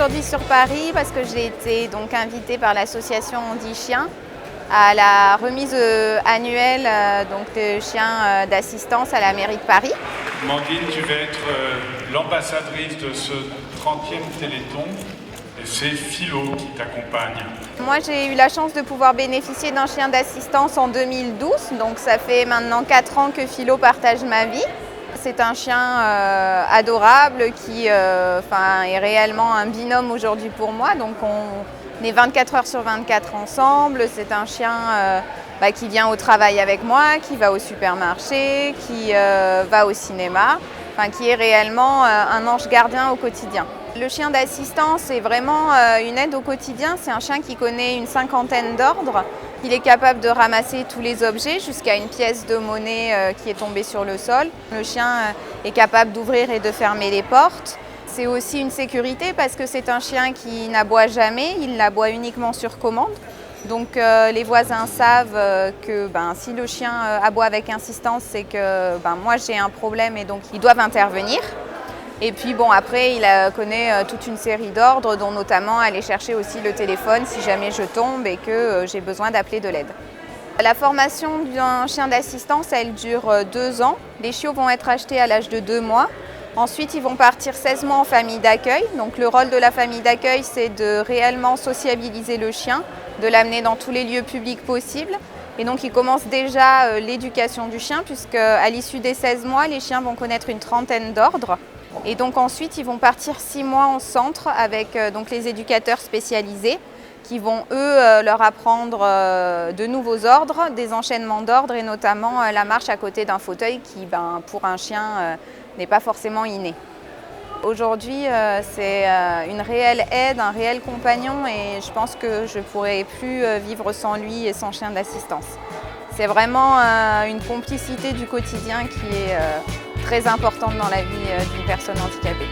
aujourd'hui sur Paris parce que j'ai été donc invitée par l'association Andy Chien à la remise annuelle de chiens d'assistance à la mairie de Paris. Mandine, tu vas être l'ambassadrice de ce 30e Téléthon et c'est Philo qui t'accompagne. Moi, j'ai eu la chance de pouvoir bénéficier d'un chien d'assistance en 2012, donc ça fait maintenant 4 ans que Philo partage ma vie. C'est un chien adorable qui est réellement un binôme aujourd'hui pour moi. Donc on est 24 heures sur 24 ensemble. C'est un chien qui vient au travail avec moi, qui va au supermarché, qui va au cinéma, qui est réellement un ange gardien au quotidien. Le chien d'assistance est vraiment une aide au quotidien. C'est un chien qui connaît une 50aine d'ordres. Il est capable de ramasser tous les objets jusqu'à une pièce de monnaie qui est tombée sur le sol. Le chien est capable d'ouvrir et de fermer les portes. C'est aussi une sécurité parce que c'est un chien qui n'aboie jamais, il aboie uniquement sur commande. Donc les voisins savent que si le chien aboie avec insistance, c'est que moi j'ai un problème et donc ils doivent intervenir. Et puis après, il connaît toute une série d'ordres, dont notamment aller chercher aussi le téléphone si jamais je tombe et que j'ai besoin d'appeler de l'aide. La formation d'un chien d'assistance, elle dure 2 ans. Les chiots vont être achetés à l'âge de 2 mois. Ensuite, ils vont partir 16 mois en famille d'accueil. Donc le rôle de la famille d'accueil, c'est de réellement sociabiliser le chien, de l'amener dans tous les lieux publics possibles. Et donc, ils commencent déjà l'éducation du chien, puisqu'à l'issue des 16 mois, les chiens vont connaître une 30aine d'ordres. Et donc ensuite, ils vont partir 6 mois en centre avec les éducateurs spécialisés qui vont, eux, leur apprendre de nouveaux ordres, des enchaînements d'ordres et notamment la marche à côté d'un fauteuil qui, pour un chien, n'est pas forcément inné. Aujourd'hui, c'est une réelle aide, un réel compagnon et je pense que je ne pourrais plus vivre sans lui et sans chien d'assistance. C'est vraiment une complicité du quotidien qui est très importante dans la vie d'une personne handicapée.